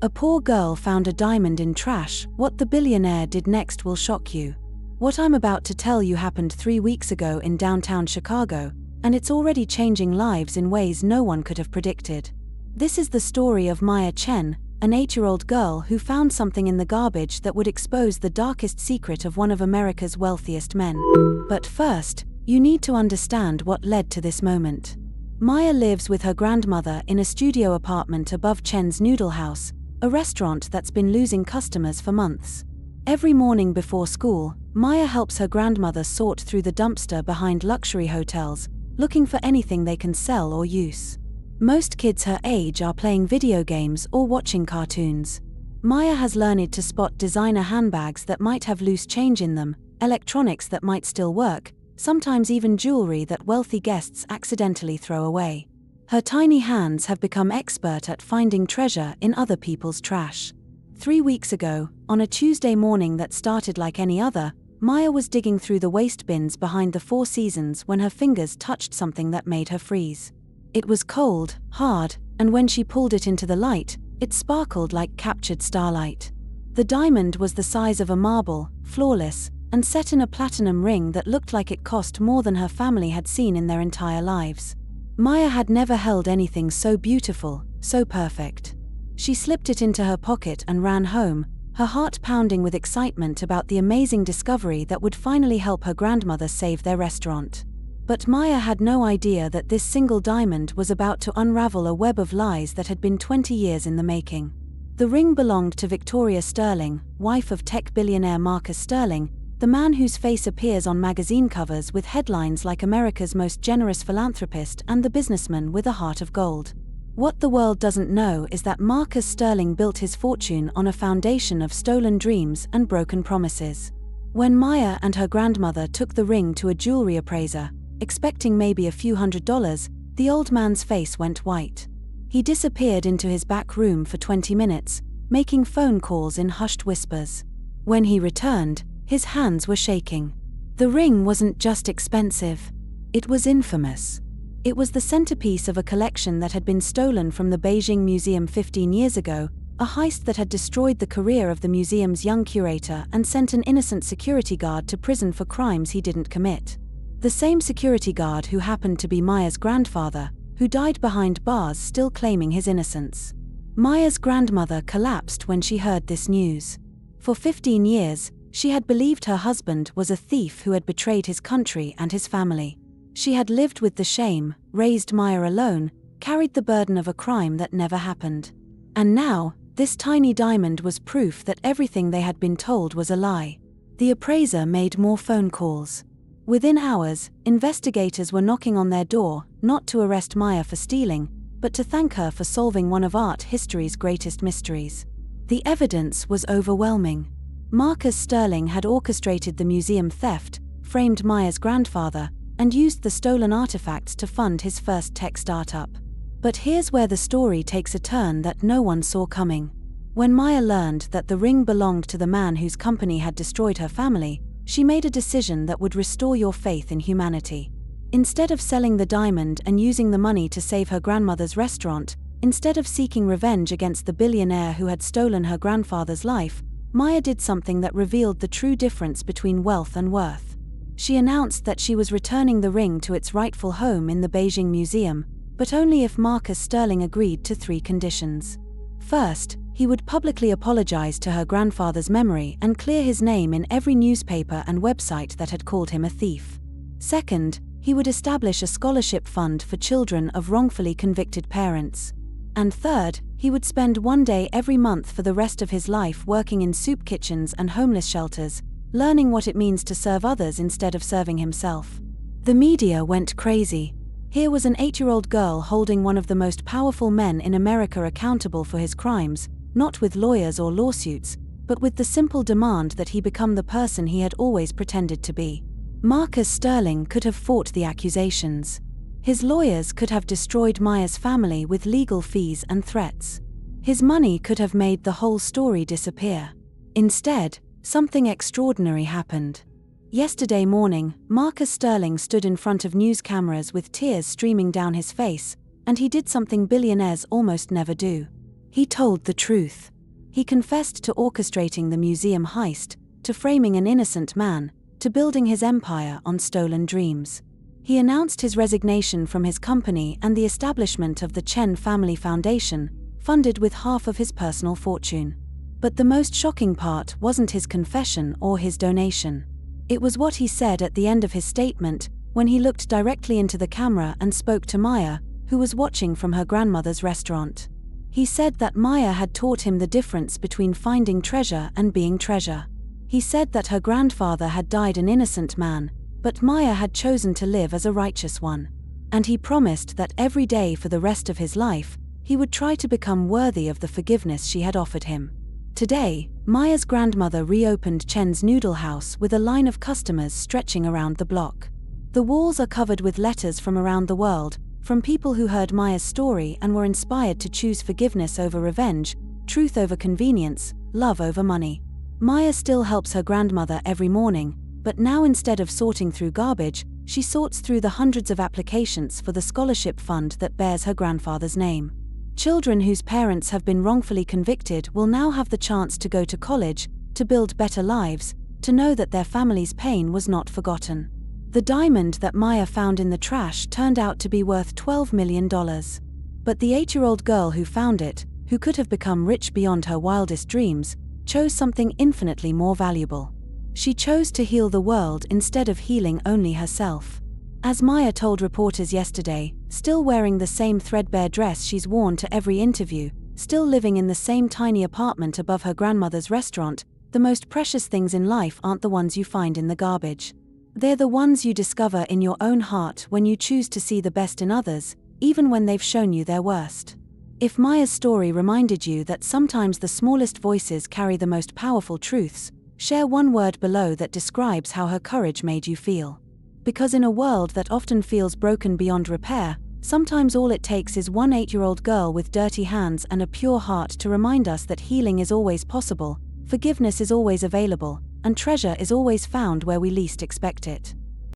A poor girl found a diamond in trash. What the billionaire did next will shock you. What I'm about to tell you happened 3 weeks ago in downtown Chicago, and it's already changing lives in ways no one could have predicted. This is the story of Maya Chen, an 8-year-old girl who found something in the garbage that would expose the darkest secret of one of America's wealthiest men. But first, you need to understand what led to this moment. Maya lives with her grandmother in a studio apartment above Chen's Noodle House, a restaurant that's been losing customers for months. Every morning before school, Maya helps her grandmother sort through the dumpster behind luxury hotels, looking for anything they can sell or use. Most kids her age are playing video games or watching cartoons. Maya has learned to spot designer handbags that might have loose change in them, electronics that might still work, sometimes even jewelry that wealthy guests accidentally throw away. Her tiny hands have become expert at finding treasure in other people's trash. 3 weeks ago, on a Tuesday morning that started like any other, Maya was digging through the waste bins behind the Four Seasons when her fingers touched something that made her freeze. It was cold, hard, and when she pulled it into the light, it sparkled like captured starlight. The diamond was the size of a marble, flawless, and set in a platinum ring that looked like it cost more than her family had seen in their entire lives. Maya had never held anything so beautiful, so perfect. She slipped it into her pocket and ran home, her heart pounding with excitement about the amazing discovery that would finally help her grandmother save their restaurant. But Maya had no idea that this single diamond was about to unravel a web of lies that had been 20 years in the making. The ring belonged to Victoria Sterling, wife of tech billionaire Marcus Sterling, the man whose face appears on magazine covers with headlines like America's most generous philanthropist and the businessman with a heart of gold. What the world doesn't know is that Marcus Sterling built his fortune on a foundation of stolen dreams and broken promises. When Maya and her grandmother took the ring to a jewelry appraiser, expecting maybe a few $100s, the old man's face went white. He disappeared into his back room for 20 minutes, making phone calls in hushed whispers. When he returned, his hands were shaking. The ring wasn't just expensive. It was infamous. It was the centerpiece of a collection that had been stolen from the Beijing Museum 15 years ago, a heist that had destroyed the career of the museum's young curator and sent an innocent security guard to prison for crimes he didn't commit. The same security guard who happened to be Maya's grandfather, who died behind bars still claiming his innocence. Maya's grandmother collapsed when she heard this news. For 15 years, she had believed her husband was a thief who had betrayed his country and his family. She had lived with the shame, raised Maya alone, carried the burden of a crime that never happened. And now, this tiny diamond was proof that everything they had been told was a lie. The appraiser made more phone calls. Within hours, investigators were knocking on their door, not to arrest Maya for stealing, but to thank her for solving one of art history's greatest mysteries. The evidence was overwhelming. Marcus Sterling had orchestrated the museum theft, framed Maya's grandfather, and used the stolen artifacts to fund his first tech startup. But here's where the story takes a turn that no one saw coming. When Maya learned that the ring belonged to the man whose company had destroyed her family, she made a decision that would restore your faith in humanity. Instead of selling the diamond and using the money to save her grandmother's restaurant, instead of seeking revenge against the billionaire who had stolen her grandfather's life, Maya did something that revealed the true difference between wealth and worth. She announced that she was returning the ring to its rightful home in the Beijing Museum, but only if Marcus Sterling agreed to 3 conditions. First, he would publicly apologize to her grandfather's memory and clear his name in every newspaper and website that had called him a thief. Second, he would establish a scholarship fund for children of wrongfully convicted parents. And third, he would spend 1 day every month for the rest of his life working in soup kitchens and homeless shelters, learning what it means to serve others instead of serving himself. The media went crazy. Here was an 8-year-old girl holding one of the most powerful men in America accountable for his crimes, not with lawyers or lawsuits, but with the simple demand that he become the person he had always pretended to be. Marcus Sterling could have fought the accusations. His lawyers could have destroyed Maya's family with legal fees and threats. His money could have made the whole story disappear. Instead, something extraordinary happened. Yesterday morning, Marcus Sterling stood in front of news cameras with tears streaming down his face, and he did something billionaires almost never do. He told the truth. He confessed to orchestrating the museum heist, to framing an innocent man, to building his empire on stolen dreams. He announced his resignation from his company and the establishment of the Chen Family Foundation, funded with half of his personal fortune. But the most shocking part wasn't his confession or his donation. It was what he said at the end of his statement, when he looked directly into the camera and spoke to Maya, who was watching from her grandmother's restaurant. He said that Maya had taught him the difference between finding treasure and being treasure. He said that her grandfather had died an innocent man, but Maya had chosen to live as a righteous one. And he promised that every day for the rest of his life, he would try to become worthy of the forgiveness she had offered him. Today, Maya's grandmother reopened Chen's noodle house with a line of customers stretching around the block. The walls are covered with letters from around the world, from people who heard Maya's story and were inspired to choose forgiveness over revenge, truth over convenience, love over money. Maya still helps her grandmother every morning, but now instead of sorting through garbage, she sorts through the hundreds of applications for the scholarship fund that bears her grandfather's name. Children whose parents have been wrongfully convicted will now have the chance to go to college, to build better lives, to know that their family's pain was not forgotten. The diamond that Maya found in the trash turned out to be worth $12 million. But the 8-year-old girl who found it, who could have become rich beyond her wildest dreams, chose something infinitely more valuable. She chose to heal the world instead of healing only herself. As Maya told reporters yesterday, still wearing the same threadbare dress she's worn to every interview, still living in the same tiny apartment above her grandmother's restaurant, the most precious things in life aren't the ones you find in the garbage. They're the ones you discover in your own heart when you choose to see the best in others, even when they've shown you their worst. If Maya's story reminded you that sometimes the smallest voices carry the most powerful truths, share one word below that describes how her courage made you feel. Because in a world that often feels broken beyond repair, sometimes all it takes is one 8-year-old girl with dirty hands and a pure heart to remind us that healing is always possible, forgiveness is always available, and treasure is always found where we least expect it.